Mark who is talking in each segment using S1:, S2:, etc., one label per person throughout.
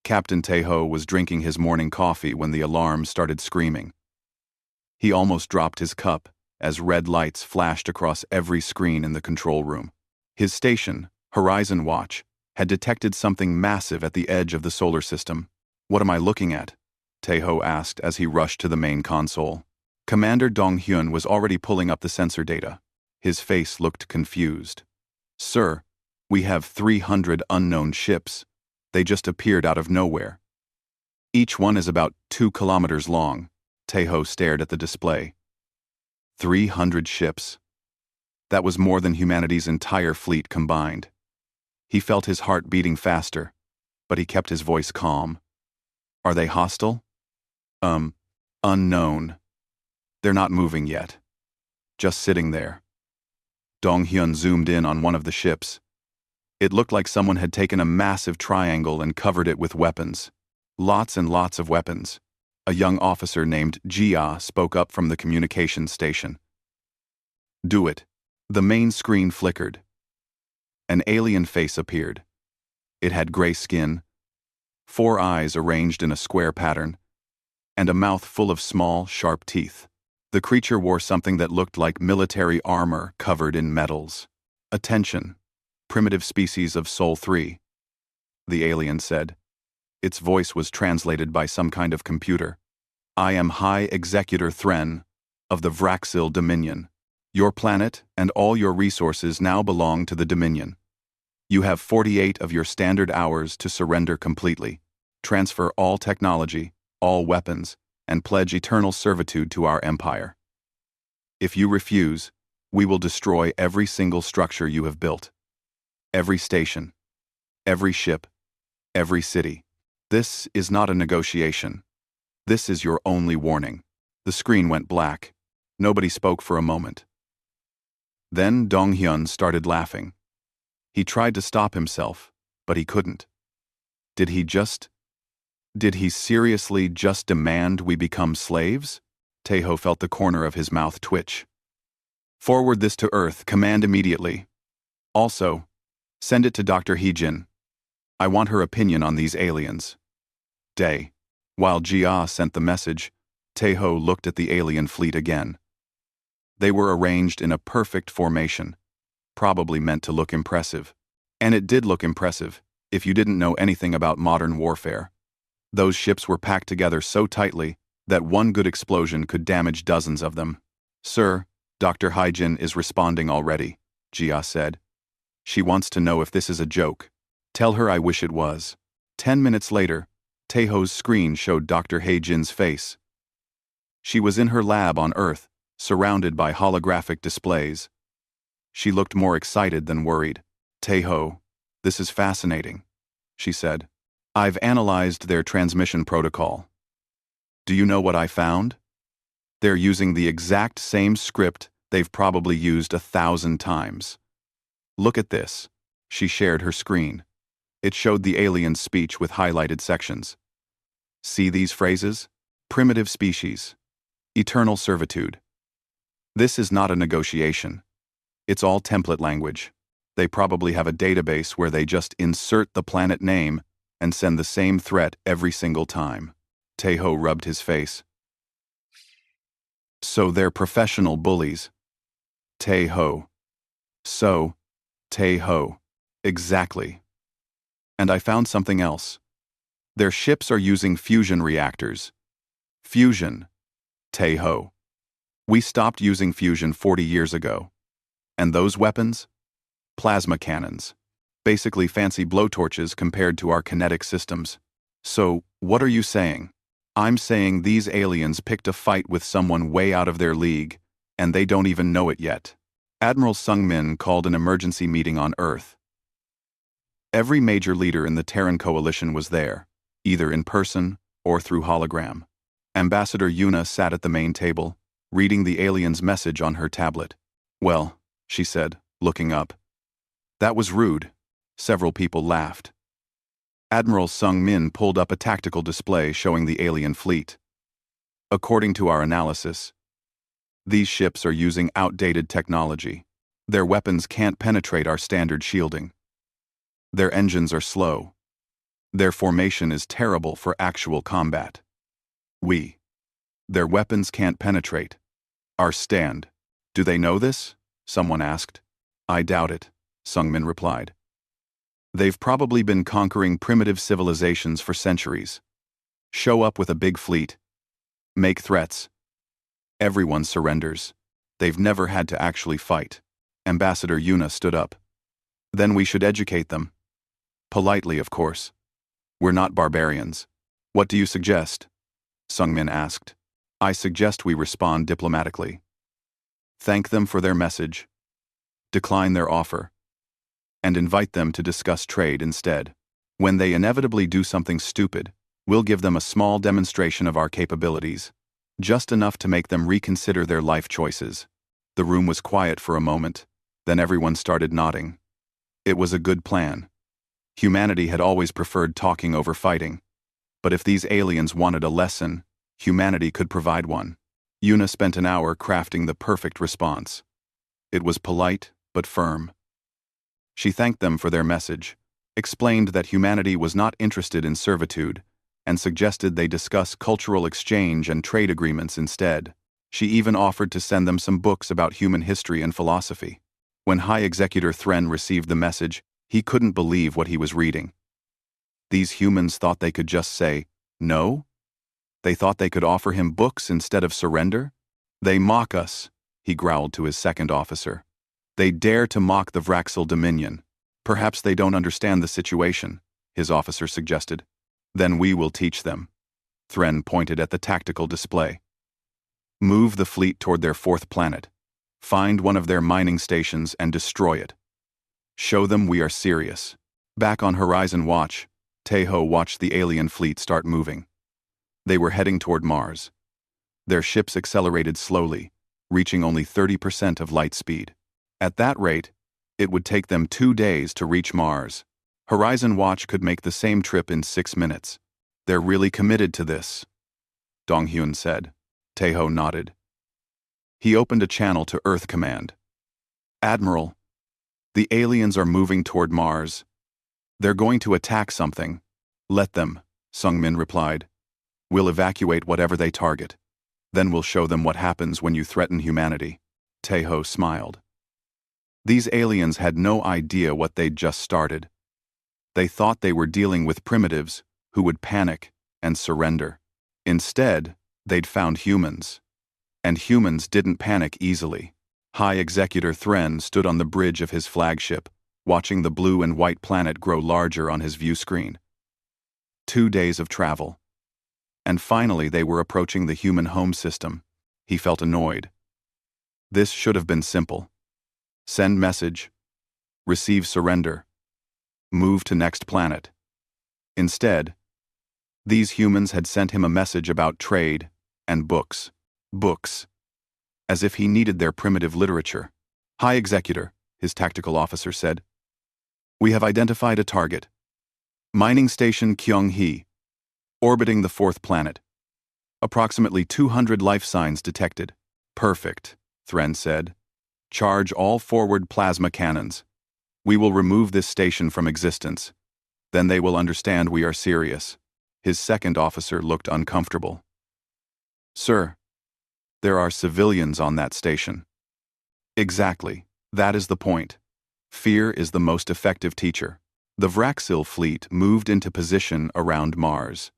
S1: Captain Tejo was drinking his morning coffee when the alarm started screaming. He almost dropped his cup as red lights flashed across every screen in the control room. His station, Horizon Watch, had detected something massive at the edge of the solar system. "What am I looking at?" Tejo asked as he rushed to the main console. Commander Dong-hyun was already pulling up the sensor data. His face looked confused. "Sir, we have 300 unknown ships. They just appeared out of nowhere. Each one is about 2 kilometers long." Tejo stared at the display. 300 ships. That was more than humanity's entire fleet combined. He felt his heart beating faster, but he kept his voice calm. "Are they hostile?" Unknown. They're not moving yet. Just sitting there." Dong-hyun zoomed in on one of the ships. It looked like someone had taken a massive triangle and covered it with weapons. Lots and lots of weapons. A young officer named Jia spoke up from the communications station. "Do it." The main screen flickered. An alien face appeared. It had gray skin, 4 eyes arranged in a square pattern, and a mouth full of small, sharp teeth. The creature wore something that looked like military armor covered in metals. "Attention, primitive species of Sol 3, the alien said. Its voice was translated by some kind of computer. "I am High Executor Thren of the Vraxil Dominion. Your planet and all your resources now belong to the Dominion. You have 48 of your standard hours to surrender completely, transfer all technology, all weapons, and pledge eternal servitude to our empire. If you refuse, we will destroy every single structure you have built. Every station, every ship, every city. This is not a negotiation. This is your only warning." The screen went black. Nobody spoke for a moment. Then Dong-hyun started laughing. He tried to stop himself, but he couldn't. Did he seriously just demand we become slaves? Tejo felt the corner of his mouth twitch. "Forward this to Earth, command immediately. Also, send it to Dr. Heejin. I want her opinion on these aliens." Day. While Jia sent the message, Tejo looked at the alien fleet again. They were arranged in a perfect formation, probably meant to look impressive. And it did look impressive, if you didn't know anything about modern warfare. Those ships were packed together so tightly that one good explosion could damage dozens of them. "Sir, Dr. Heijin is responding already," Jia said. "She wants to know if this is a joke. Tell her I wish it was." 10 minutes later, Tejo's screen showed Dr. Heijin's face. She was in her lab on Earth, surrounded by holographic displays. She looked more excited than worried. "Tejo, this is fascinating," she said. "I've analyzed their transmission protocol. Do you know what I found? They're using the exact same script they've probably used 1,000 times. Look at this." She shared her screen. It showed the alien's speech with highlighted sections. "See these phrases? Primitive species. Eternal servitude. This is not a negotiation. It's all template language. They probably have a database where they just insert the planet name and send the same threat every single time." Tejo rubbed his face. "So they're professional bullies." Tejo. "So, Tejo. Exactly. And I found something else. Their ships are using fusion reactors. Fusion. Tejo. We stopped using fusion 40 years ago. And those weapons? Plasma cannons. Basically fancy blowtorches compared to our kinetic systems. So, what are you saying?" "I'm saying these aliens picked a fight with someone way out of their league, and they don't even know it yet." Admiral Sung-min called an emergency meeting on Earth. Every major leader in the Terran coalition was there, either in person or through hologram. Ambassador Yuna sat at the main table, reading the alien's message on her tablet. "Well," she said, looking up. "That was rude." Several people laughed. Admiral Sung-min pulled up a tactical display showing the alien fleet. "According to our analysis, these ships are using outdated technology. Their weapons can't penetrate our standard shielding. Their engines are slow. Their formation is terrible for actual combat. Their weapons can't penetrate. Our stand. Do they know this? Someone asked. I doubt it, Sungmin replied. They've probably been conquering primitive civilizations for centuries. Show up with a big fleet. Make threats. Everyone surrenders. They've never had to actually fight. Ambassador Yuna stood up. Then we should educate them. Politely, of course. We're not barbarians. What do you suggest? Sungmin asked. I suggest we respond diplomatically. Thank them for their message. Decline their offer. And invite them to discuss trade instead. When they inevitably do something stupid, we'll give them a small demonstration of our capabilities, just enough to make them reconsider their life choices. The room was quiet for a moment, then everyone started nodding. It was a good plan. Humanity had always preferred talking over fighting. But if these aliens wanted a lesson, humanity could provide one. Yuna spent an hour crafting the perfect response. It was polite, but firm. She thanked them for their message, explained that humanity was not interested in servitude, and suggested they discuss cultural exchange and trade agreements instead. She even offered to send them some books about human history and philosophy. When High Executor Thren received the message, he couldn't believe what he was reading. These humans thought they could just say, no? They thought they could offer him books instead of surrender? They mock us, he growled to his second officer. They dare to mock the Vraxil Dominion. Perhaps they don't understand the situation, his officer suggested. Then we will teach them. Thren pointed at the tactical display. Move the fleet toward their fourth planet. Find one of their mining stations and destroy it. Show them we are serious. Back on Horizon Watch, Taeho watched the alien fleet start moving. They were heading toward Mars. Their ships accelerated slowly, reaching only 30% of light speed. At that rate, it would take them 2 days to reach Mars. Horizon Watch could make the same trip in 6 minutes. They're really committed to this, Donghyun said. Taeho nodded. He opened a channel to Earth Command. Admiral, the aliens are moving toward Mars. They're going to attack something. Let them, Sungmin replied. We'll evacuate whatever they target. Then we'll show them what happens when you threaten humanity. Taeho smiled. These aliens had no idea what they'd just started. They thought they were dealing with primitives who would panic and surrender. Instead, they'd found humans. And humans didn't panic easily. High Executor Thren stood on the bridge of his flagship, watching the blue and white planet grow larger on his view screen. 2 days of travel. And finally they were approaching the human home system. He felt annoyed. This should have been simple. Send message. Receive surrender. Move to next planet. Instead, these humans had sent him a message about trade and books. Books. As if he needed their primitive literature. High Executor, his tactical officer said. We have identified a target. Mining station Kyung-hee. Orbiting the fourth planet. Approximately 200 life signs detected. Perfect, Thren said. Charge all forward plasma cannons. We will remove this station from existence. Then they will understand we are serious. His second officer looked uncomfortable. Sir, there are civilians on that station. Exactly, that is the point. Fear is the most effective teacher. The Vraxil fleet moved into position around Mars.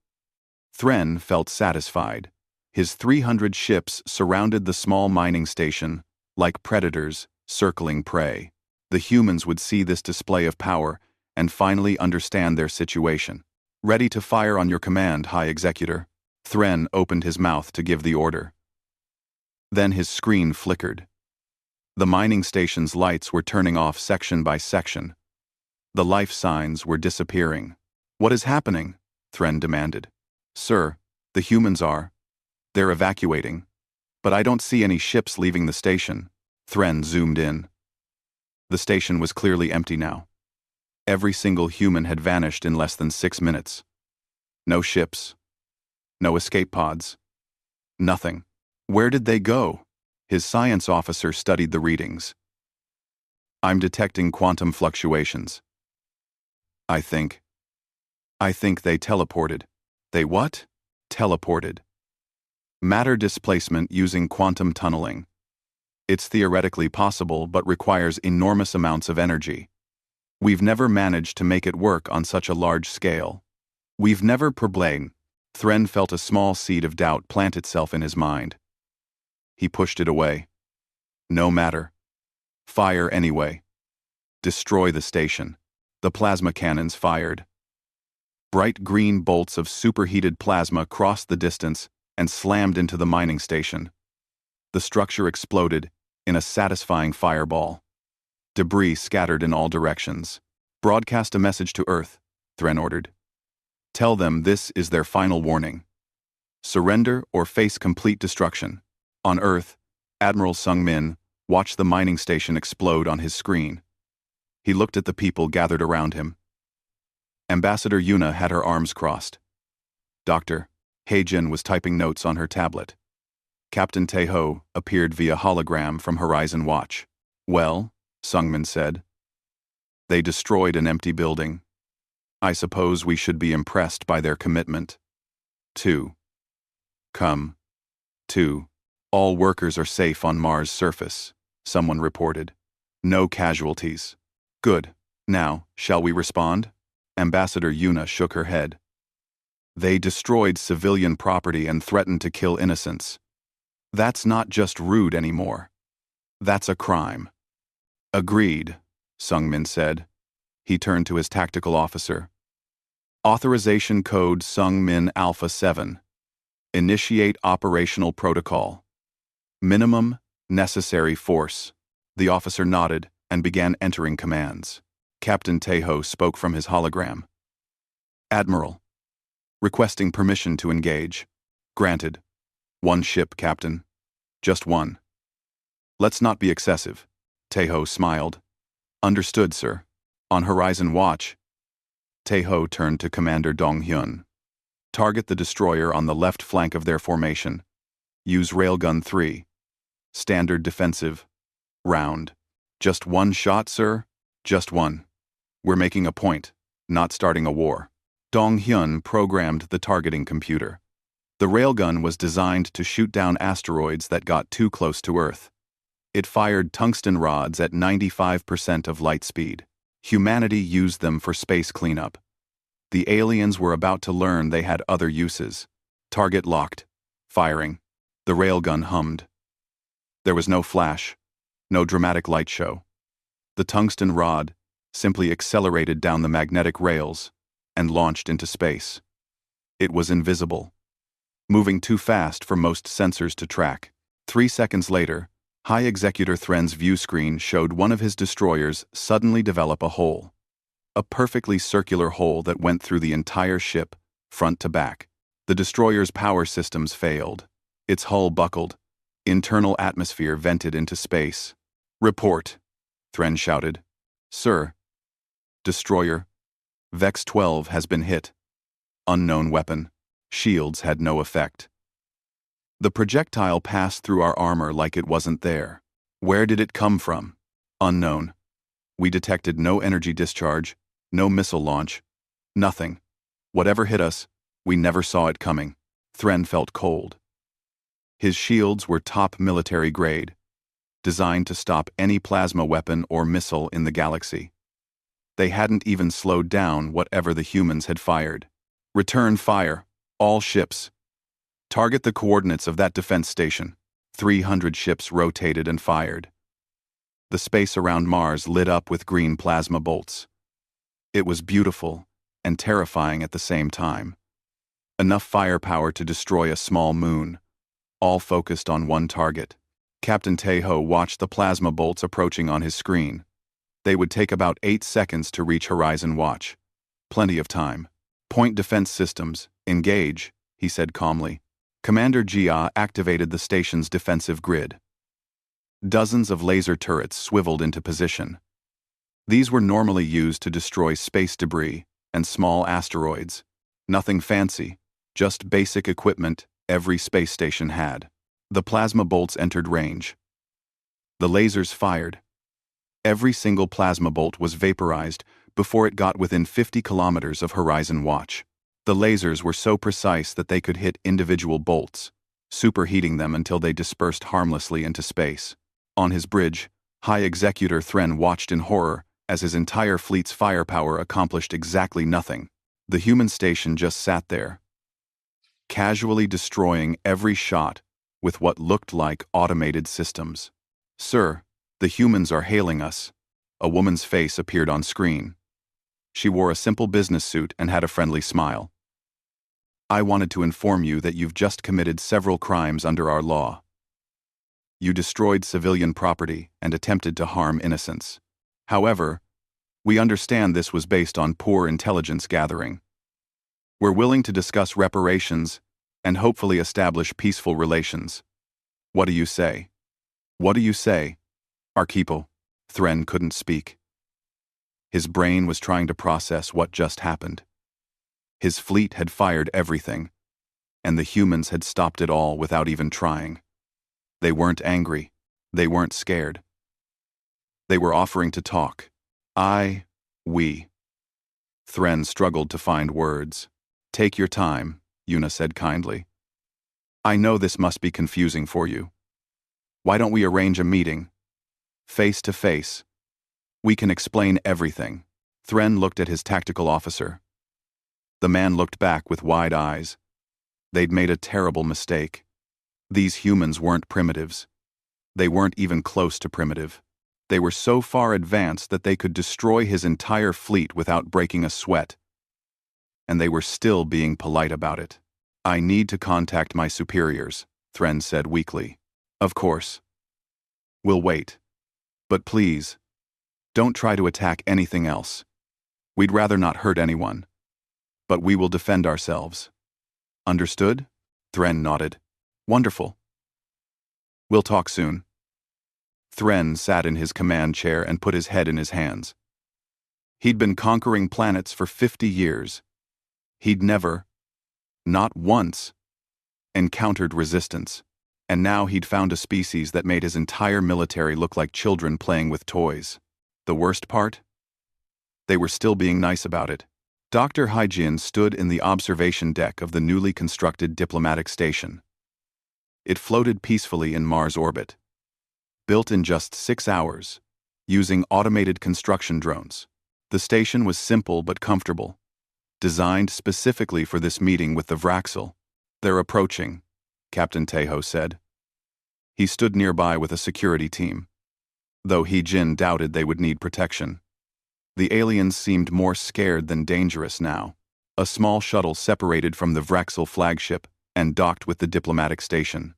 S1: Thren felt satisfied. His 300 ships surrounded the small mining station, like predators circling prey. The humans would see this display of power and finally understand their situation. Ready to fire on your command, High Executor. Thren opened his mouth to give the order. Then his screen flickered. The mining station's lights were turning off section by section. The life signs were disappearing. What is happening? Thren demanded. Sir, the humans are. They're evacuating. But I don't see any ships leaving the station. Thren zoomed in. The station was clearly empty now. Every single human had vanished in less than 6 minutes. No ships. No escape pods. Nothing. Where did they go? His science officer studied the readings. I'm detecting quantum fluctuations. I think I think they teleported. They what? Teleported. Matter displacement using quantum tunneling. It's theoretically possible but requires enormous amounts of energy. We've never managed to make it work on such a large scale. We've never problain. Thren felt a small seed of doubt plant itself in his mind. He pushed it away. No matter. Fire anyway. Destroy the station. The plasma cannons fired. Bright green bolts of superheated plasma crossed the distance and slammed into the mining station. The structure exploded in a satisfying fireball. Debris scattered in all directions. Broadcast a message to Earth, Thren ordered. Tell them this is their final warning. Surrender or face complete destruction. On Earth, Admiral Sung Min watched the mining station explode on his screen. He looked at the people gathered around him. Ambassador Yuna had her arms crossed. Dr. Heijin was typing notes on her tablet. Captain Taeho appeared via hologram from Horizon Watch. Well, Sungmin said. They destroyed an empty building. I suppose we should be impressed by their commitment. 2. Come. 2. All workers are safe on Mars' surface, someone reported. No casualties. Good. Now, shall we respond? Ambassador Yuna shook her head. They destroyed civilian property and threatened to kill innocents. That's not just rude anymore. That's a crime. Agreed, Sungmin said. He turned to his tactical officer. Authorization code Sungmin Alpha 7. Initiate operational protocol. Minimum necessary force. The officer nodded and began entering commands. Captain Taeho spoke from his hologram. Admiral. Requesting permission to engage. Granted. 1 ship, Captain. Just 1. Let's not be excessive. Taeho smiled. Understood, sir. On Horizon Watch. Taeho turned to Commander Dong-hyun. Target the destroyer on the left flank of their formation. Use Railgun 3. Standard defensive. Round. Just 1 shot, sir? Just 1. We're making a point, not starting a war. Dong-hyun programmed the targeting computer. The railgun was designed to shoot down asteroids that got too close to Earth. It fired tungsten rods at 95% of light speed. Humanity used them for space cleanup. The aliens were about to learn they had other uses. Target locked. Firing. The railgun hummed. There was no flash, no dramatic light show. The tungsten rod simply accelerated down the magnetic rails and launched into space. It was invisible, moving too fast for most sensors to track. 3 seconds later, High Executor Thren's view screen showed one of his destroyers suddenly develop a hole. A perfectly circular hole that went through the entire ship, front to back. The destroyer's power systems failed. Its hull buckled. Internal atmosphere vented into space. Report, Thren shouted. Sir. Destroyer. Vex 12 has been hit. Unknown weapon. Shields had no effect. The projectile passed through our armor like it wasn't there. Where did it come from? Unknown. We detected no energy discharge, no missile launch, nothing. Whatever hit us, we never saw it coming. Thren felt cold. His shields were top military grade, designed to stop any plasma weapon or missile in the galaxy. They hadn't even slowed down whatever the humans had fired. Return fire, all ships. Target the coordinates of that defense station. 300 ships rotated and fired. The space around Mars lit up with green plasma bolts. It was beautiful and terrifying at the same time. Enough firepower to destroy a small moon, all focused on one target. Captain Taeho watched the plasma bolts approaching on his screen. They would take about 8 seconds to reach Horizon Watch. Plenty of time. Point defense systems, engage, he said calmly. Commander Jia activated the station's defensive grid. Dozens of laser turrets swiveled into position. These were normally used to destroy space debris and small asteroids. Nothing fancy, just basic equipment every space station had. The plasma bolts entered range. The lasers fired. Every single plasma bolt was vaporized, before it got within 50 kilometers of Horizon Watch. The lasers were so precise that they could hit individual bolts, superheating them until they dispersed harmlessly into space. On his bridge, High Executor Thren watched in horror as his entire fleet's firepower accomplished exactly nothing. The human station just sat there, casually destroying every shot with what looked like automated systems. "Sir, the humans are hailing us." A woman's face appeared on screen. She wore a simple business suit and had a friendly smile. "I wanted to inform you that you've just committed several crimes under our law. You destroyed civilian property and attempted to harm innocents. However, we understand this was based on poor intelligence gathering. We're willing to discuss reparations and hopefully establish peaceful relations. What do you say?" "What do you say?" Archipo. Thren couldn't speak. His brain was trying to process what just happened. His fleet had fired everything, and the humans had stopped it all without even trying. They weren't angry. They weren't scared. They were offering to talk. We. Thren struggled to find words. "Take your time," Yuna said kindly. "I know this must be confusing for you. Why don't we arrange a meeting? Face to face. We can explain everything." Thren looked at his tactical officer. The man looked back with wide eyes. They'd made a terrible mistake. These humans weren't primitives. They weren't even close to primitive. They were so far advanced that they could destroy his entire fleet without breaking a sweat. And they were still being polite about it. "I need to contact my superiors," Thren said weakly. "Of course. We'll wait. But please, don't try to attack anything else. We'd rather not hurt anyone. But we will defend ourselves." "Understood?" Thren nodded. "Wonderful. We'll talk soon." Thren sat in his command chair and put his head in his hands. He'd been conquering planets for 50 years. He'd never, not once, encountered resistance. And now he'd found a species that made his entire military look like children playing with toys. The worst part? They were still being nice about it. Dr. Hygiene stood in the observation deck of the newly constructed diplomatic station. It floated peacefully in Mars orbit. Built in just 6 hours, using automated construction drones. The station was simple but comfortable, designed specifically for this meeting with the Vraxel. "They're approaching," Captain Tejo said. He stood nearby with a security team, though He-Jin doubted they would need protection. The aliens seemed more scared than dangerous now. A small shuttle separated from the Vraxel flagship and docked with the diplomatic station.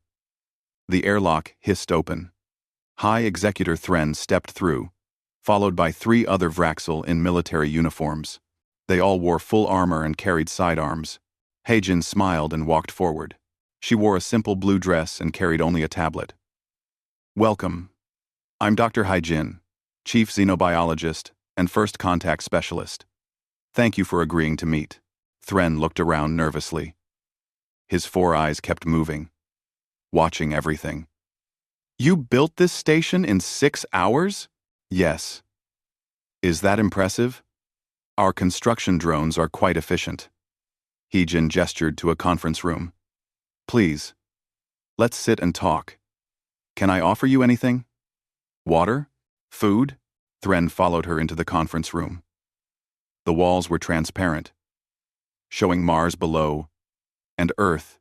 S1: The airlock hissed open. High Executor Thren stepped through, followed by 3 other Vraxel in military uniforms. They all wore full armor and carried sidearms. He-Jin smiled and walked forward. She wore a simple blue dress and carried only a tablet. "Welcome. I'm Dr. Hygiene, Chief Xenobiologist and First Contact Specialist. Thank you for agreeing to meet." Thren looked around nervously. His 4 eyes kept moving, watching everything. "You built this station in 6 hours?" "Yes." "Is that impressive? Our construction drones are quite efficient." He-Jin gestured to a conference room. "Please, let's sit and talk. Can I offer you anything? Water? Food?" Thren followed her into the conference room. The walls were transparent, showing Mars below and Earth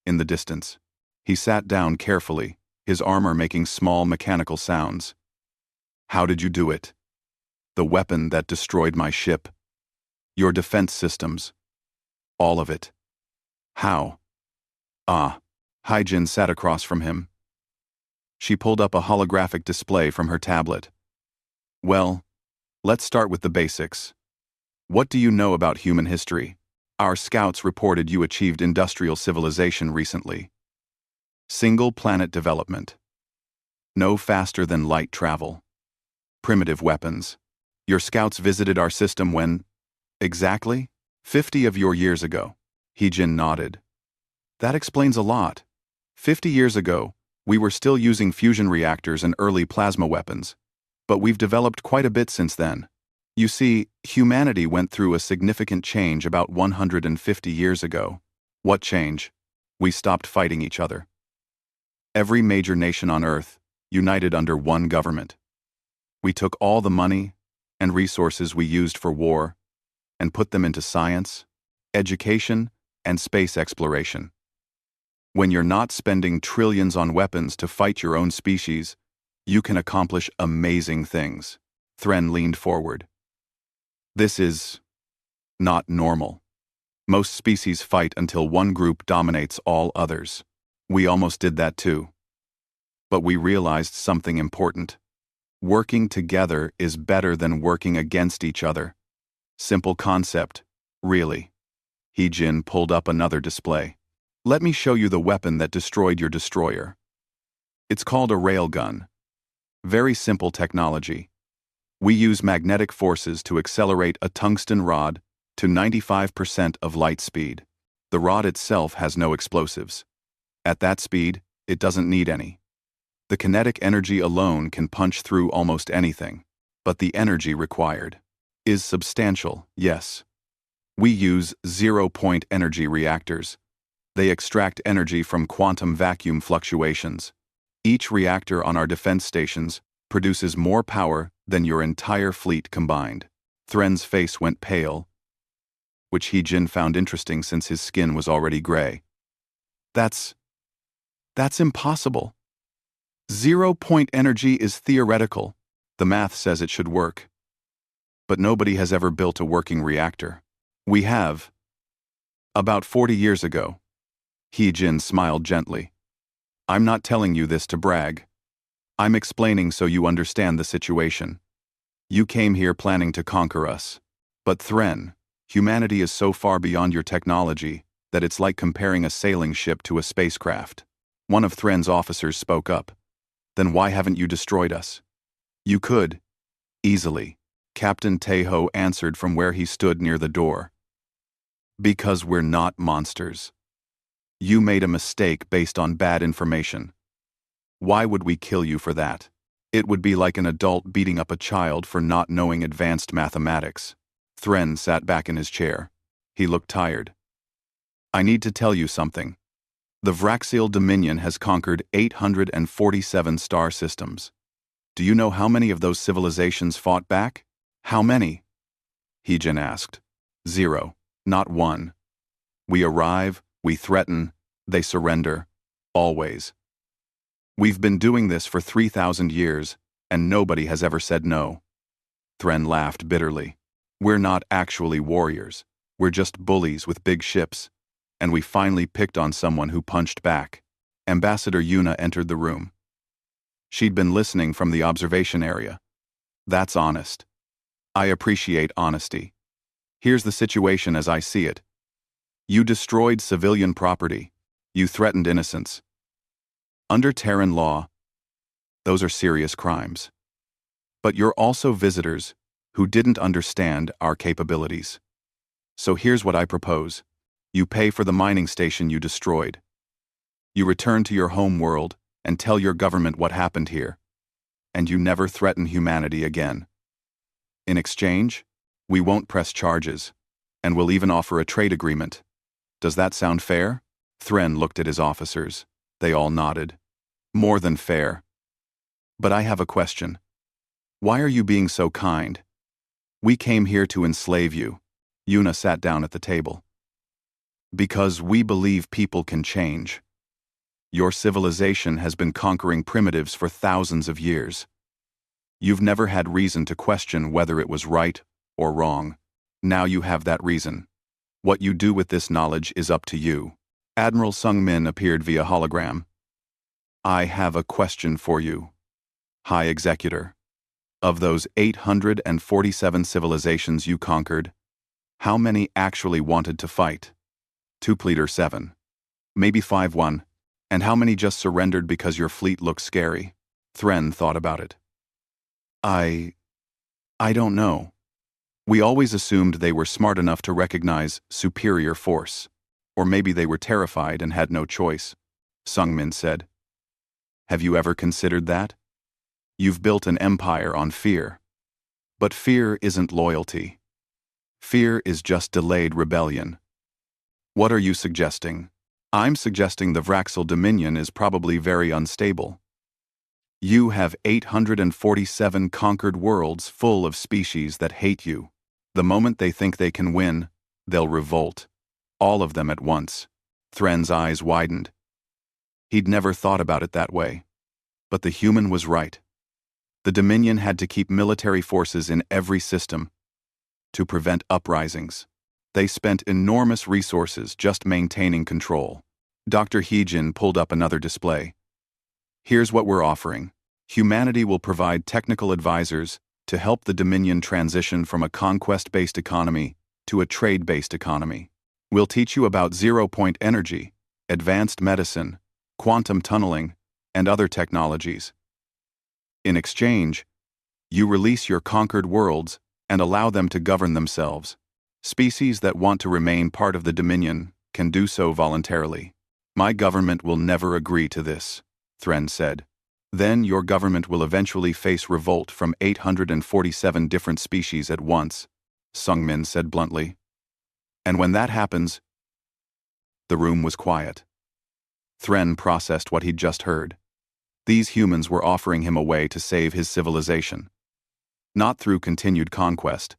S1: in the distance. He sat down carefully, his armor making small mechanical sounds. "How did you do it? The weapon that destroyed my ship. Your defense systems. All of it. How?" Hygiene sat across from him. She pulled up a holographic display from her tablet. "Well, let's start with the basics. What do you know about human history? Our scouts reported you achieved industrial civilization recently. Single planet development. No faster than light travel. Primitive weapons. Your scouts visited our system when? Exactly? 50 of your years ago." He-Jin nodded. "That explains a lot. 50 years ago, we were still using fusion reactors and early plasma weapons, but we've developed quite a bit since then. You see, humanity went through a significant change about 150 years ago. What change? We stopped fighting each other. Every major nation on Earth united under one government. We took all the money and resources we used for war and put them into science, education, and space exploration. When you're not spending trillions on weapons to fight your own species, you can accomplish amazing things. Thren leaned forward. This is not normal. Most species fight until one group dominates all others. We almost did that too. But we realized something important. Working together is better than working against each other. Simple concept, really. He-Jin pulled up another display. Let me show you the weapon that destroyed your destroyer. It's called a railgun. Very simple technology. We use magnetic forces to accelerate a tungsten rod to 95% of light speed. The rod itself has no explosives. At that speed, it doesn't need any. The kinetic energy alone can punch through almost anything, but the energy required is substantial, yes. We use zero-point energy reactors. They extract energy from quantum vacuum fluctuations. Each reactor on our defense stations produces more power than your entire fleet combined. Thren's face went pale, which He-Jin found interesting since his skin was already gray. That's impossible. Zero-point energy is theoretical. The math says it should work. But nobody has ever built a working reactor. We have. About 40 years ago. He-Jin smiled gently. I'm not telling you this to brag. I'm explaining so you understand the situation. You came here planning to conquer us. But Thren, humanity is so far beyond your technology that it's like comparing a sailing ship to a spacecraft. One of Thren's officers spoke up. Then why haven't you destroyed us? You could. Easily. Captain Tejo answered from where he stood near the door. Because we're not monsters. You made a mistake based on bad information. Why would we kill you for that? It would be like an adult beating up a child for not knowing advanced mathematics. Thren sat back in his chair. He looked tired. I need to tell you something. The Vraxial Dominion has conquered 847 star systems. Do you know how many of those civilizations fought back? How many? He-Jin asked. 0, not 1. We arrive, we threaten, they surrender, always. We've been doing this for 3,000 years, and nobody has ever said no. Thren laughed bitterly. We're not actually warriors. We're just bullies with big ships. And we finally picked on someone who punched back. Ambassador Yuna entered the room. She'd been listening from the observation area. That's honest. I appreciate honesty. Here's the situation as I see it. You destroyed civilian property. You threatened innocents. Under Terran law, those are serious crimes. But you're also visitors who didn't understand our capabilities. So here's what I propose. You pay for the mining station you destroyed. You return to your home world and tell your government what happened here. And you never threaten humanity again. In exchange, we won't press charges, and we'll even offer a trade agreement. Does that sound fair? Thren looked at his officers. They all nodded. More than fair. But I have a question. Why are you being so kind? We came here to enslave you. Yuna sat down at the table. Because we believe people can change. Your civilization has been conquering primitives for thousands of years. You've never had reason to question whether it was right or wrong. Now you have that reason. What you do with this knowledge is up to you. Admiral Sung Min appeared via hologram. I have a question for you, High Executor. Of those 847 civilizations you conquered, how many actually wanted to fight? 2.7. Maybe 5-1. And how many just surrendered because your fleet looked scary? Thren thought about it. I don't know. We always assumed they were smart enough to recognize superior force. Or maybe they were terrified and had no choice, Sung Min said. Have you ever considered that? You've built an empire on fear. But fear isn't loyalty. Fear is just delayed rebellion. What are you suggesting? I'm suggesting the Vraxel Dominion is probably very unstable. You have 847 conquered worlds full of species that hate you. The moment they think they can win, they'll revolt. All of them at once. Thren's eyes widened. He'd never thought about it that way. But the human was right. The Dominion had to keep military forces in every system to prevent uprisings. They spent enormous resources just maintaining control. Dr. Heejin pulled up another display. Here's what we're offering. Humanity will provide technical advisors to help the Dominion transition from a conquest-based economy to a trade-based economy. We'll teach you about zero-point energy, advanced medicine, quantum tunneling, and other technologies. In exchange, you release your conquered worlds and allow them to govern themselves. Species that want to remain part of the Dominion can do so voluntarily. My government will never agree to this, Thren said. Then your government will eventually face revolt from 847 different species at once, Sungmin said bluntly. And when that happens, the room was quiet. Thren processed what he'd just heard. These humans were offering him a way to save his civilization. Not through continued conquest,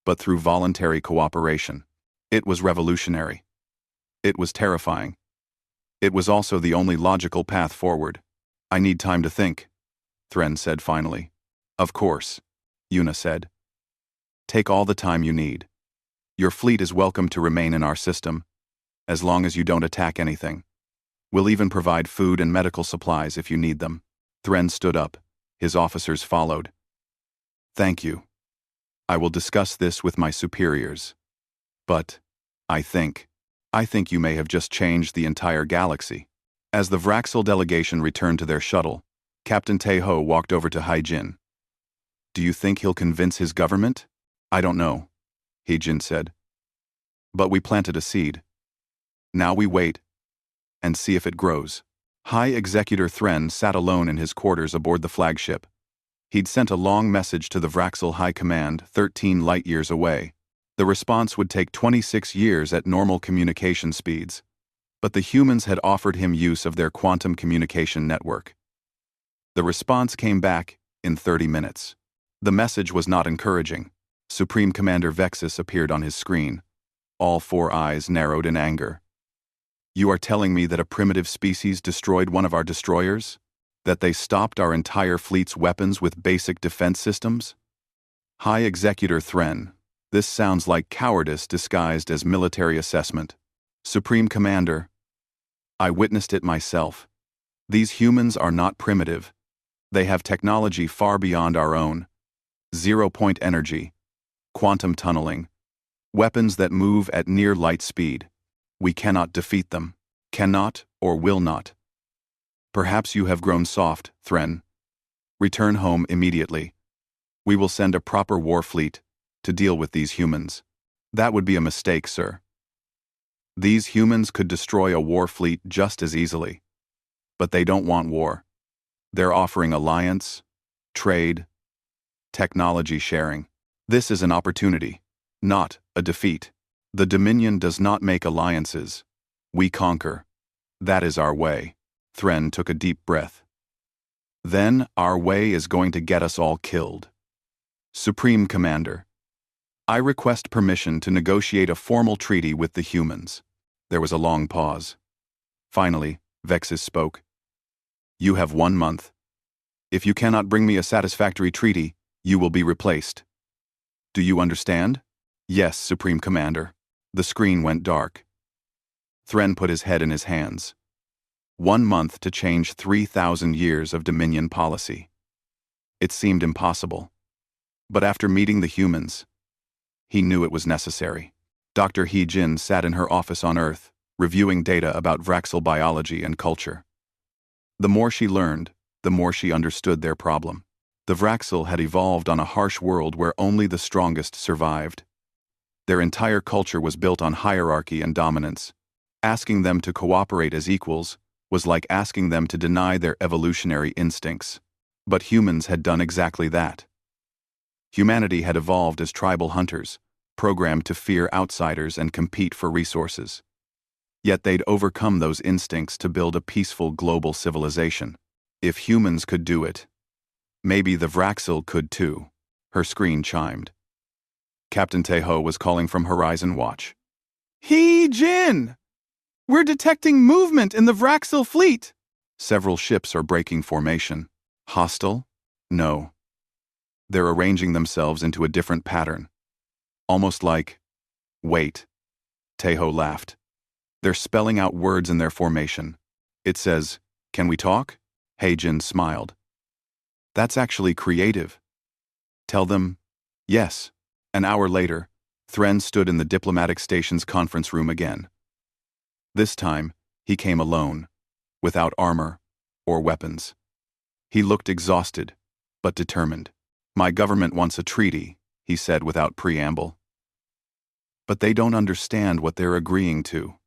S1: but through voluntary cooperation. It was revolutionary. It was terrifying. It was also the only logical path forward. I need time to think, Thren said finally. Of course, Yuna said. Take all the time you need. Your fleet is welcome to remain in our system, as long as you don't attack anything. We'll even provide food and medical supplies if you need them. Thren stood up. His officers followed. Thank you. I will discuss this with my superiors. But, I think you may have just changed the entire galaxy. As the Vraxel delegation returned to their shuttle, Captain Taeho walked over to Haijin. Do you think he'll convince his government? I don't know, Haijin said. But we planted a seed. Now we wait and see if it grows. High Executor Thren sat alone in his quarters aboard the flagship. He'd sent a long message to the Vraxel High Command 13 light-years away. The response would take 26 years at normal communication speeds. But the humans had offered him use of their quantum communication network. The response came back in 30 minutes. The message was not encouraging. Supreme Commander Vexus appeared on his screen. All four eyes narrowed in anger. You are telling me that a primitive species destroyed one of our destroyers? That they stopped our entire fleet's weapons with basic defense systems? High Executor Thren, this sounds like cowardice disguised as military assessment. Supreme Commander, I witnessed it myself. These humans are not primitive. They have technology far beyond our own. Zero-point energy, quantum tunneling, weapons that move at near light speed. We cannot defeat them. Cannot or will not. Perhaps you have grown soft, Thren. Return home immediately. We will send a proper war fleet to deal with these humans. That would be a mistake, sir. These humans could destroy a war fleet just as easily. But they don't want war. They're offering alliance, trade, technology sharing. This is an opportunity, not a defeat. The Dominion does not make alliances. We conquer. That is our way. Thren took a deep breath. Then our way is going to get us all killed. Supreme Commander, I request permission to negotiate a formal treaty with the humans. There was a long pause. Finally, Vexus spoke. You have 1 month. If you cannot bring me a satisfactory treaty, you will be replaced. Do you understand? Yes, Supreme Commander. The screen went dark. Thren put his head in his hands. 1 month to change 3,000 years of Dominion policy. It seemed impossible. But after meeting the humans, he knew it was necessary. Dr. Heejin sat in her office on Earth, reviewing data about Vraxel biology and culture. The more she learned, the more she understood their problem. The Vraxel had evolved on a harsh world where only the strongest survived. Their entire culture was built on hierarchy and dominance. Asking them to cooperate as equals was like asking them to deny their evolutionary instincts. But humans had done exactly that. Humanity had evolved as tribal hunters, programmed to fear outsiders and compete for resources. Yet they'd overcome those instincts to build a peaceful global civilization. If humans could do it, maybe the Vraxil could too. Her screen chimed. Captain Teho was calling from Horizon Watch. "He Jin! We're detecting movement in the Vraxil fleet!" Several ships are breaking formation. Hostile? No. They're arranging themselves into a different pattern. Almost like, wait. Teho laughed. They're spelling out words in their formation. It says, "Can we talk?" Heijin smiled. That's actually creative. Tell them, yes. An hour later, Thren stood in the diplomatic station's conference room again. This time, he came alone, without armor or weapons. He looked exhausted, but determined. "My government wants a treaty," he said without preamble. "But they don't understand what they're agreeing to.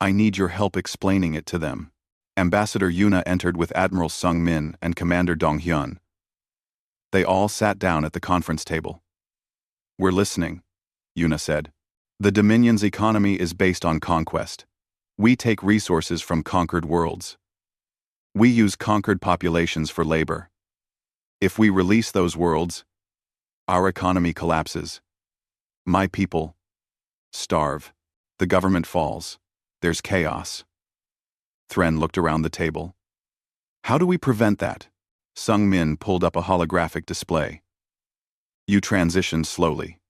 S1: I need your help explaining it to them." Ambassador Yuna entered with Admiral Sung Min and Commander Dong Hyun. They all sat down at the conference table. "We're listening," Yuna said. "The Dominion's economy is based on conquest. We take resources from conquered worlds. We use conquered populations for labor. If we release those worlds, our economy collapses. My people starve. The government falls. There's chaos." Thren looked around the table. "How do we prevent that?" Sung Min pulled up a holographic display. "You transition slowly.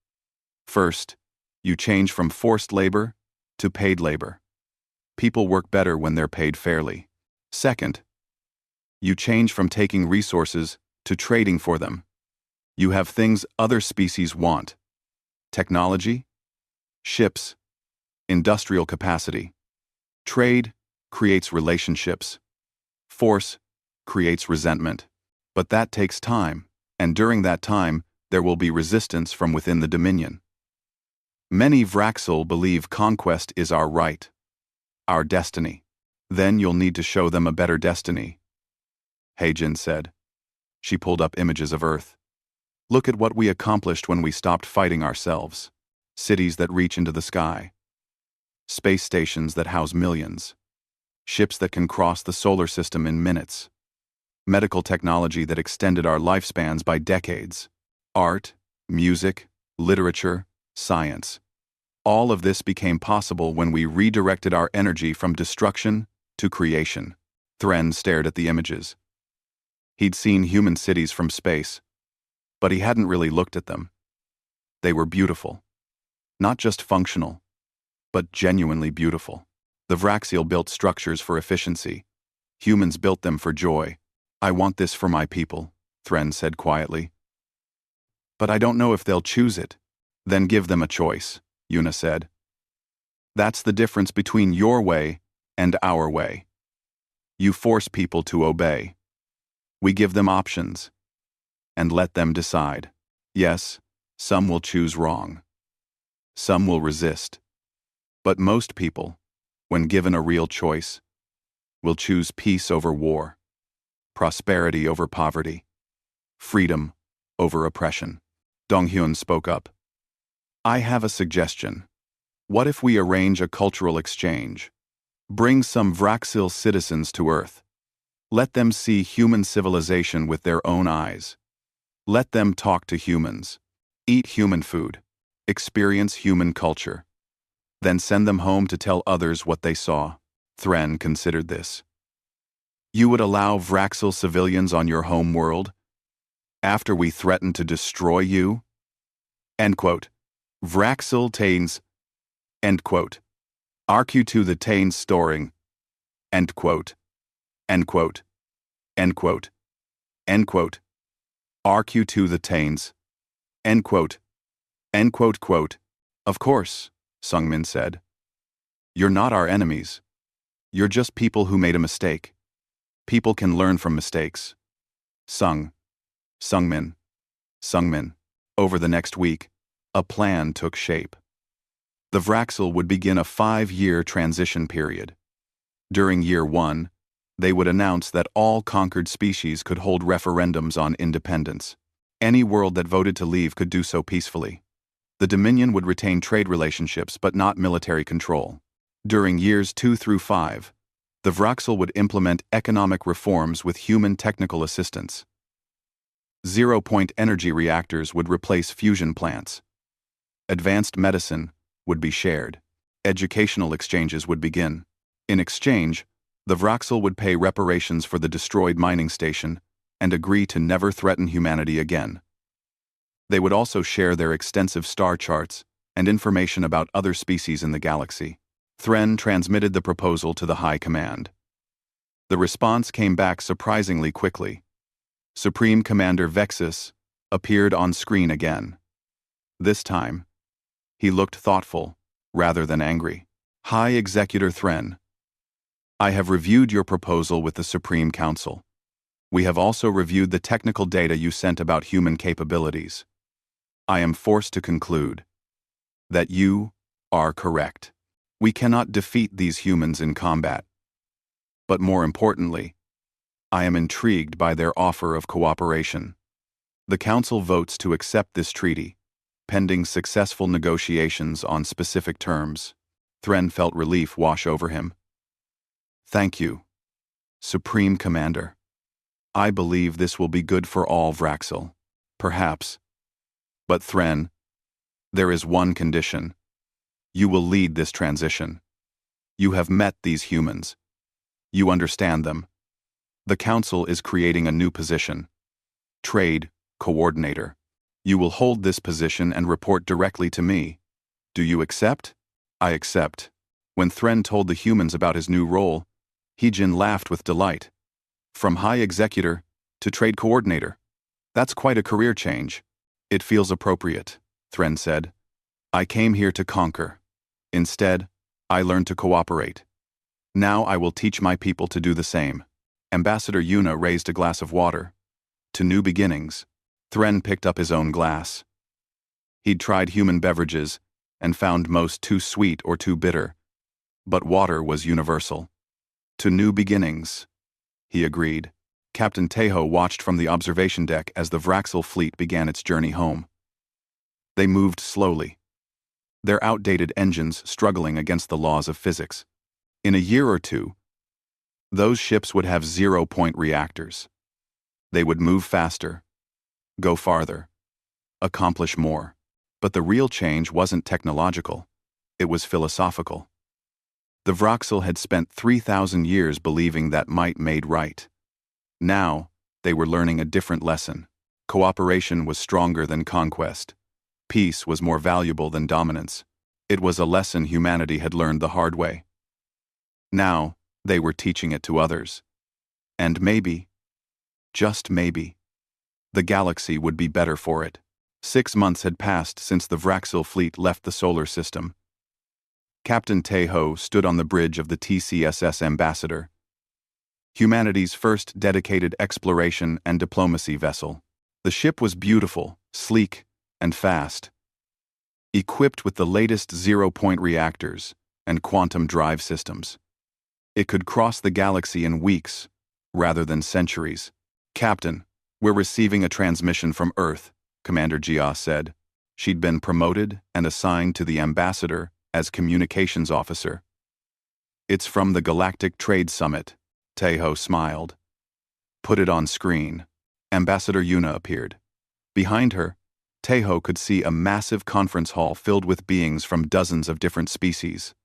S1: First, you change from forced labor to paid labor. People work better when they're paid fairly. Second, you change from taking resources to trading for them. You have things other species want. Technology, ships, industrial capacity. Trade creates relationships. Force creates resentment. But that takes time, and during that time, there will be resistance from within the Dominion. Many Vraxil believe conquest is our right, our destiny. Then you'll need to show them a better destiny," Heijin said. She pulled up images of Earth. "Look at what we accomplished when we stopped fighting ourselves. Cities that reach into the sky. Space stations that house millions. Ships that can cross the solar system in minutes. Medical technology that extended our lifespans by decades. Art, music, literature, science. All of this became possible when we redirected our energy from destruction to creation." Thren stared at the images. He'd seen human cities from space, but he hadn't really looked at them. They were beautiful. Not just functional, but genuinely beautiful. The Vraxil built structures for efficiency. Humans built them for joy. "I want this for my people," Thren said quietly. "But I don't know if they'll choose it." "Then give them a choice," Yuna said. "That's the difference between your way and our way. You force people to obey. We give them options and let them decide. Yes, some will choose wrong. Some will resist. But most people, when given a real choice, will choose peace over war, prosperity over poverty, freedom over oppression." Dong Hyun spoke up. "I have a suggestion. What if we arrange a cultural exchange? Bring some Vraxil citizens to Earth. Let them see human civilization with their own eyes. Let them talk to humans, eat human food, experience human culture. Then send them home to tell others what they saw." Thren considered this. "You would allow Vraxil civilians on your home world? After we threaten to destroy you?" End quote. Vraxil Tains. End quote. RQ2 the Tains storing. End quote. End quote. End quote. End quote. RQ2 the Tains. End quote. End quote quote. "Of course," Sung Min said. "You're not our enemies. You're just people who made a mistake. People can learn from mistakes." Sung Min. Over the next week, a plan took shape. The Vraxil would begin a 5-year transition period. During year 1, they would announce that all conquered species could hold referendums on independence. Any world that voted to leave could do so peacefully. The Dominion would retain trade relationships but not military control. During years 2 through 5, the Vraxel would implement economic reforms with human technical assistance. Zero-point energy reactors would replace fusion plants. Advanced medicine would be shared. Educational exchanges would begin. In exchange, the Vraxel would pay reparations for the destroyed mining station and agree to never threaten humanity again. They would also share their extensive star charts and information about other species in the galaxy. Thren transmitted the proposal to the High Command. The response came back surprisingly quickly. Supreme Commander Vexus appeared on screen again. This time, he looked thoughtful, rather than angry. High Executor Thren, I have reviewed your proposal with the Supreme Council. We have also reviewed the technical data you sent about human capabilities. I am forced to conclude that you are correct. We cannot defeat these humans in combat. But more importantly, I am intrigued by their offer of cooperation. The Council votes to accept this treaty, pending successful negotiations on specific terms. Thren felt relief wash over him. Thank you, Supreme Commander. I believe this will be good for all Vraxel. Perhaps. But Thren, there is one condition. You will lead this transition. You have met these humans. You understand them. The Council is creating a new position. Trade Coordinator. You will hold this position and report directly to me. Do you accept? I accept. When Thren told the humans about his new role, Heejin laughed with delight. From High Executor to Trade Coordinator. That's quite a career change. It feels appropriate, Thren said. I came here to conquer. Instead, I learned to cooperate. Now I will teach my people to do the same. Ambassador Yuna raised a glass of water. To new beginnings. Thren picked up his own glass. He'd tried human beverages and found most too sweet or too bitter. But water was universal. To new beginnings, he agreed. Captain Tejo watched from the observation deck as the Vraxel fleet began its journey home. They moved slowly, their outdated engines struggling against the laws of physics. In a year or two, those ships would have zero-point reactors. They would move faster, go farther, accomplish more. But the real change wasn't technological, it was philosophical. The Vraxel had spent 3,000 years believing that might made right. Now, they were learning a different lesson. Cooperation was stronger than conquest. Peace was more valuable than dominance. It was a lesson humanity had learned the hard way. Now, they were teaching it to others. And maybe, just maybe, the galaxy would be better for it. 6 months had passed since the Vraxel fleet left the solar system. Captain Tejo stood on the bridge of the TCSS Ambassador, humanity's first dedicated exploration and diplomacy vessel. The ship was beautiful, sleek, and fast, equipped with the latest zero-point reactors and quantum drive systems. It could cross the galaxy in weeks, rather than centuries. Captain, we're receiving a transmission from Earth, Commander Jia said. She'd been promoted and assigned to the Ambassador as communications officer. It's from the Galactic Trade Summit, Tejo smiled. Put it on screen. Ambassador Yuna appeared. Behind her, Tejo could see a massive conference hall filled with beings from dozens of different species.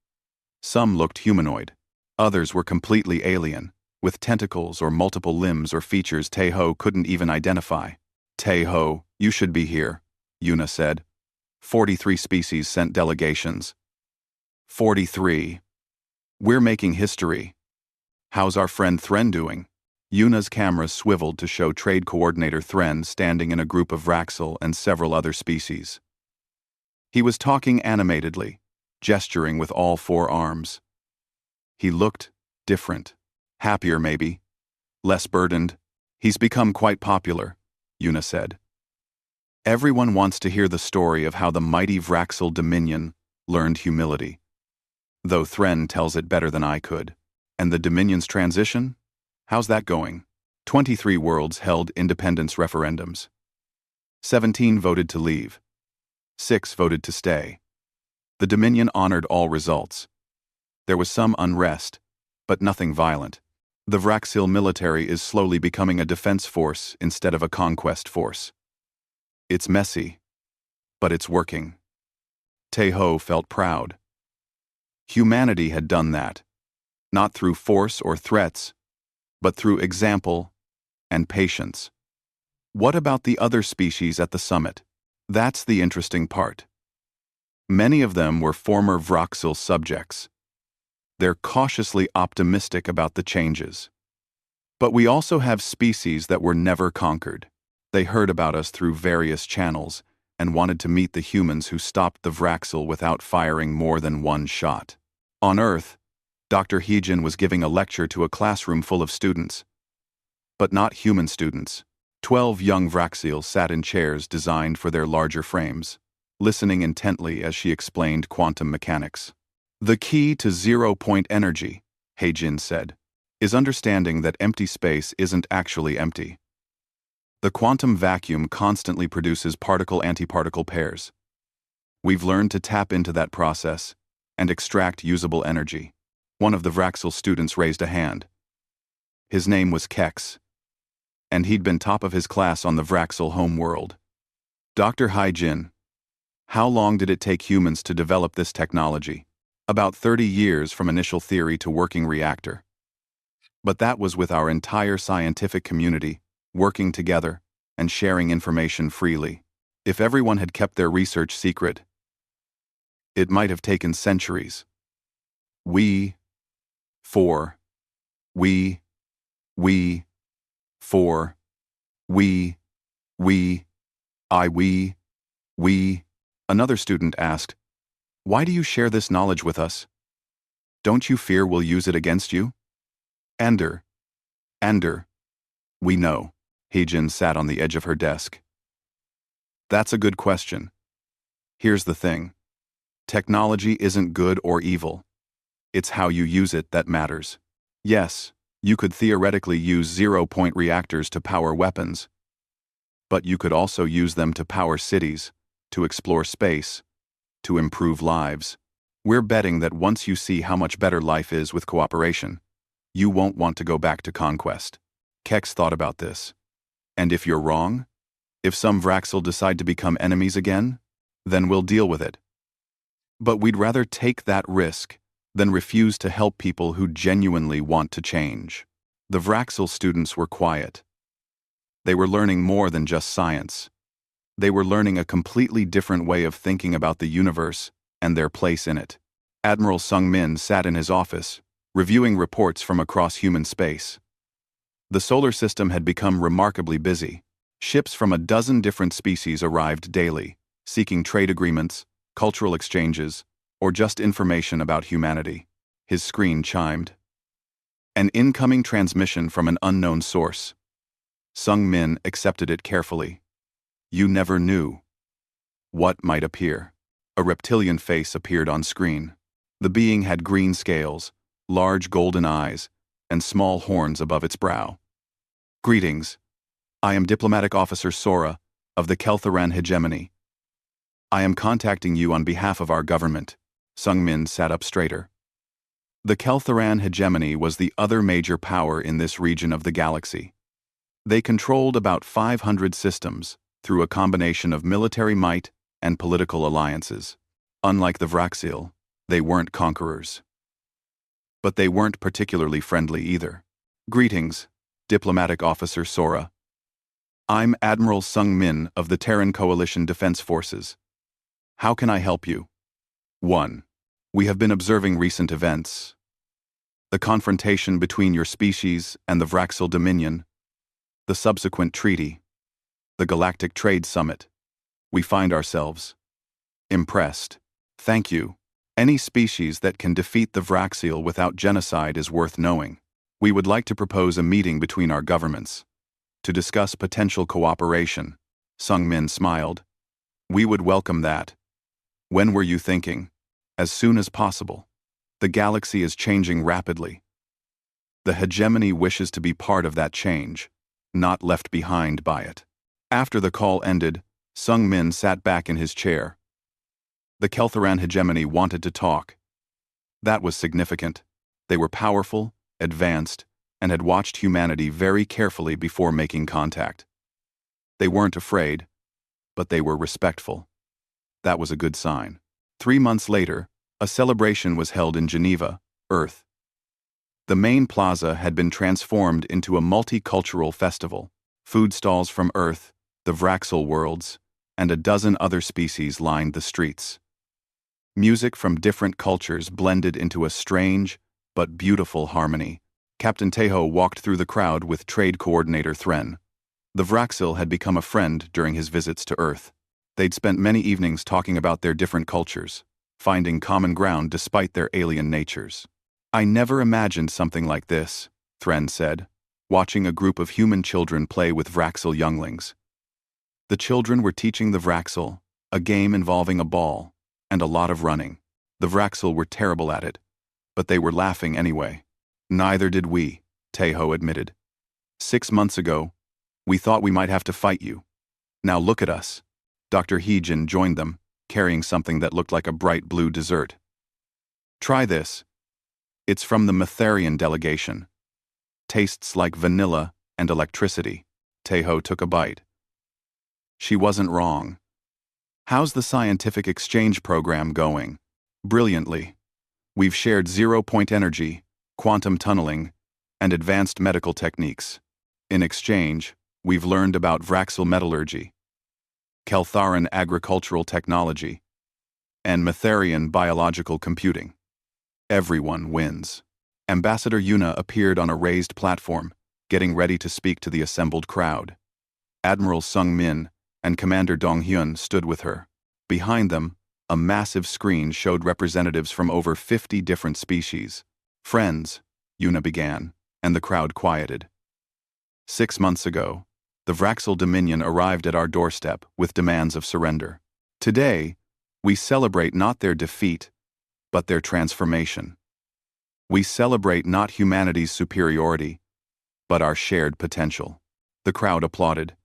S1: Some looked humanoid. Others were completely alien, with tentacles or multiple limbs or features Tejo couldn't even identify. Tejo, you should be here, Yuna said. 43 species sent delegations. 43. We're making history. How's our friend Thren doing? Yuna's camera swiveled to show Trade Coordinator Thren standing in a group of Vraxel and several other species. He was talking animatedly, gesturing with all 4 arms. He looked different. Happier, maybe. Less burdened. He's become quite popular, Yuna said. Everyone wants to hear the story of how the mighty Vraxel Dominion learned humility. Though Thren tells it better than I could. And the Dominion's transition? How's that going? 23 worlds held independence referendums. 17 voted to leave. 6 voted to stay. The Dominion honored all results. There was some unrest, but nothing violent. The Vraxil military is slowly becoming a defense force instead of a conquest force. It's messy, but it's working. Teho felt proud. Humanity had done that, not through force or threats, but through example and patience. What about the other species at the summit? That's the interesting part. Many of them were former Vraxil subjects. They're cautiously optimistic about the changes. But we also have species that were never conquered. They heard about us through various channels and wanted to meet the humans who stopped the Vraxil without firing more than one shot. On Earth, Dr. Heejin was giving a lecture to a classroom full of students. But not human students. 12 young Vraxil sat in chairs designed for their larger frames, listening intently as she explained quantum mechanics. The key to zero-point energy, Heijin said, is understanding that empty space isn't actually empty. The quantum vacuum constantly produces particle-antiparticle pairs. We've learned to tap into that process and extract usable energy. One of the Vraxil students raised a hand. His name was Kex, and he'd been top of his class on the Vraxil homeworld. Dr. Heijin, how long did it take humans to develop this technology? About 30 years from initial theory to working reactor. But that was with our entire scientific community working together and sharing information freely. If everyone had kept their research secret, it might have taken centuries. We, for, we, for, we. Another student asked, "Why do you share this knowledge with us? Don't you fear we'll use it against you?" Ander, we know. Heejin sat on the edge of her desk. That's a good question. Here's the thing. Technology isn't good or evil. It's how you use it that matters. Yes, you could theoretically use zero-point reactors to power weapons, but you could also use them to power cities, to explore space, to improve lives. We're betting that once you see how much better life is with cooperation, you won't want to go back to conquest. Kex thought about this. And if you're wrong, if some Vraxil decide to become enemies again, then we'll deal with it. But we'd rather take that risk than refuse to help people who genuinely want to change. The Vraxil students were quiet. They were learning more than just science. They were learning a completely different way of thinking about the universe and their place in it. Admiral Sung Min sat in his office, reviewing reports from across human space. The solar system had become remarkably busy. Ships from a dozen different species arrived daily, seeking trade agreements, cultural exchanges, or just information about humanity. His screen chimed. An incoming transmission from an unknown source. Sung Min accepted it carefully. You never knew what might appear. A reptilian face appeared on screen. The being had green scales, large golden eyes, and small horns above its brow. Greetings. I am Diplomatic Officer Sora of the Keltharan Hegemony. I am contacting you on behalf of our government. Sung Min sat up straighter. The Keltharan Hegemony was the other major power in this region of the galaxy. They controlled about 500 systems through a combination of military might and political alliances. Unlike the Vraxil, they weren't conquerors. But they weren't particularly friendly either. Greetings, Diplomatic Officer Sora. I'm Admiral Sung Min of the Terran Coalition Defense Forces. How can I help you? 1. We have been observing recent events. The confrontation between your species and the Vraxil Dominion, the subsequent treaty, the Galactic Trade Summit. We find ourselves impressed. Thank you. Any species that can defeat the Vraxil without genocide is worth knowing. We would like to propose a meeting between our governments to discuss potential cooperation. Sung Min smiled. We would welcome that. When were you thinking? As soon as possible. The galaxy is changing rapidly. The hegemony wishes to be part of that change, not left behind by it. After the call ended, Sung Min sat back in his chair. The Kelthoran hegemony wanted to talk. That was significant. They were powerful, advanced, and had watched humanity very carefully before making contact. They weren't afraid, but they were respectful. That was a good sign. 3 months later, a celebration was held in Geneva, Earth. The main plaza had been transformed into a multicultural festival. Food stalls from Earth, the Vraxel worlds, and a dozen other species lined the streets. Music from different cultures blended into a strange but beautiful harmony. Captain Teho walked through the crowd with trade coordinator Thren. The Vraxel had become a friend during his visits to Earth. They'd spent many evenings talking about their different cultures, finding common ground despite their alien natures. "I never imagined something like this," Thren said, watching a group of human children play with Vraxel younglings. The children were teaching the Vraxel, a game involving a ball, and a lot of running. The Vraxel were terrible at it, but they were laughing anyway. "Neither did we," Teho admitted. "6 months ago, we thought we might have to fight you. Now look at us." Dr. Heejin joined them, carrying something that looked like a bright blue dessert. "Try this. It's from the Matharian delegation. Tastes like vanilla and electricity." Teho took a bite. She wasn't wrong. "How's the scientific exchange program going?" "Brilliantly. We've shared zero-point energy, quantum tunneling, and advanced medical techniques. In exchange, we've learned about Vraxel metallurgy, Keltharan agricultural technology, and Matharian biological computing. Everyone wins." Ambassador Yuna appeared on a raised platform, getting ready to speak to the assembled crowd. Admiral Sung Min and Commander Dong Hyun stood with her. Behind them, a massive screen showed representatives from over 50 different species. "Friends," Yuna began, and the crowd quieted. 6 months ago, the Vraxel Dominion arrived at our doorstep with demands of surrender. Today, we celebrate not their defeat, but their transformation. We celebrate not humanity's superiority, but our shared potential." The crowd applauded.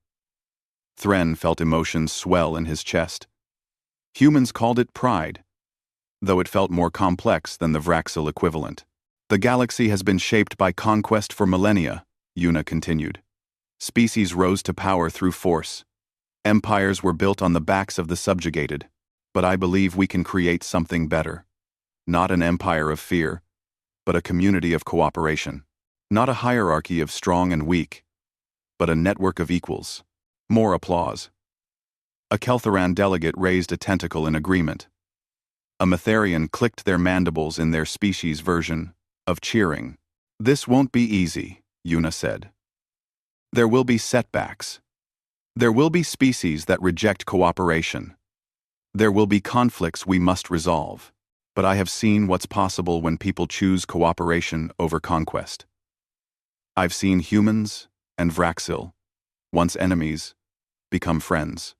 S1: Thren felt emotions swell in his chest. Humans called it pride, though it felt more complex than the Vraxel equivalent. "The galaxy has been shaped by conquest for millennia," Yuna continued. "Species rose to power through force. Empires were built on the backs of the subjugated, but I believe we can create something better. Not an empire of fear, but a community of cooperation. Not a hierarchy of strong and weak, but a network of equals." More applause. A Kelthoran delegate raised a tentacle in agreement. A Matharian clicked their mandibles in their species version of cheering. "This won't be easy," Yuna said. "There will be setbacks. There will be species that reject cooperation. There will be conflicts we must resolve. But I have seen what's possible when people choose cooperation over conquest. I've seen humans and Vraxil, once enemies, become friends.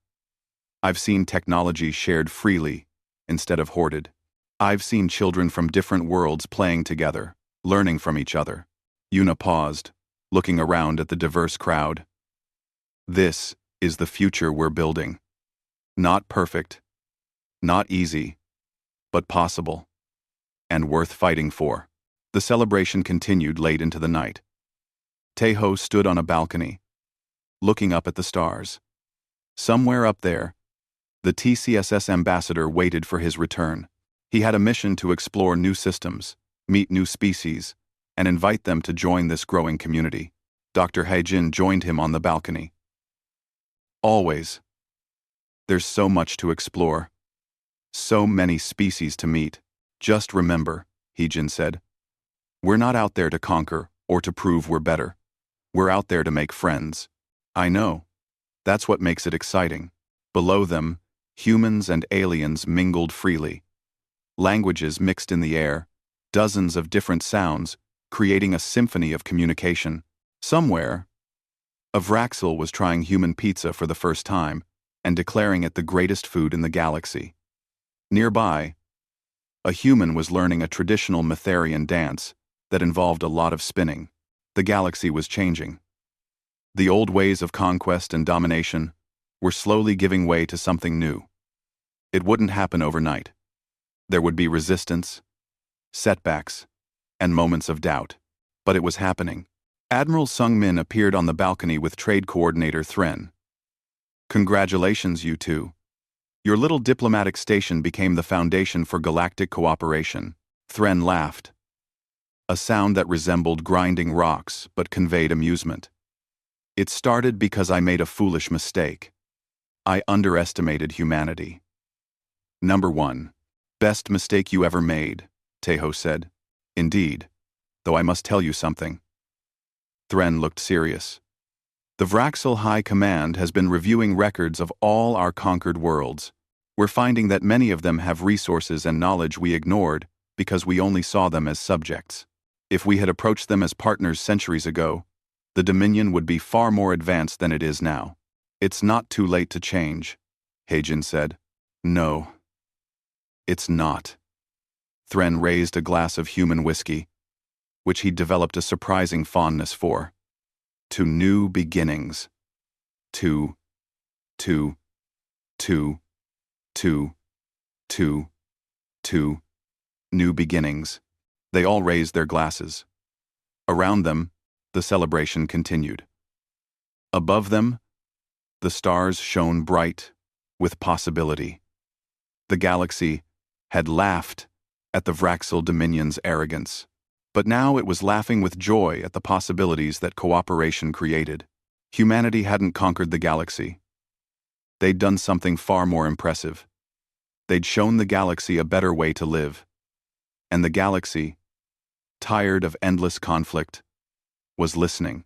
S1: I've seen technology shared freely instead of hoarded. I've seen children from different worlds playing together, learning from each other." Yuna paused, looking around at the diverse crowd. "This is the future we're building. Not perfect, not easy, but possible, and worth fighting for." The celebration continued late into the night. Teho stood on a balcony, looking up at the stars. Somewhere up there, the TCSS ambassador waited for his return. He had a mission to explore new systems, meet new species, and invite them to join this growing community. Dr. Haejin joined him on the balcony. "Always. There's so much to explore. So many species to meet. Just remember," Heejin said, "we're not out there to conquer or to prove we're better. We're out there to make friends." "I know. That's what makes it exciting." Below them, humans and aliens mingled freely. Languages mixed in the air, dozens of different sounds, creating a symphony of communication. Somewhere, a Vraxel was trying human pizza for the first time and declaring it the greatest food in the galaxy. Nearby, a human was learning a traditional Matharian dance that involved a lot of spinning. The galaxy was changing. The old ways of conquest and domination were slowly giving way to something new. It wouldn't happen overnight. There would be resistance, setbacks, and moments of doubt. But it was happening. Admiral Sung Min appeared on the balcony with Trade Coordinator Thren. "Congratulations, you two. Your little diplomatic station became the foundation for galactic cooperation." Thren laughed, a sound that resembled grinding rocks but conveyed amusement. "It started because I made a foolish mistake. I underestimated humanity." "Number 1. Best mistake you ever made," Teho said. "Indeed, though I must tell you something." Thren looked serious. "The Vraxel High Command has been reviewing records of all our conquered worlds. We're finding that many of them have resources and knowledge we ignored because we only saw them as subjects. If we had approached them as partners centuries ago, the Dominion would be far more advanced than it is now." "It's not too late to change," Heijin said. "No, it's not." Thren raised a glass of human whiskey, which he'd developed a surprising fondness for. "To new beginnings. To new beginnings." They all raised their glasses. Around them, the celebration continued. Above them, the stars shone bright with possibility. The galaxy had laughed at the Vraxel Dominion's arrogance, but now it was laughing with joy at the possibilities that cooperation created. Humanity hadn't conquered the galaxy. They'd done something far more impressive. They'd shown the galaxy a better way to live. And the galaxy, tired of endless conflict, was listening.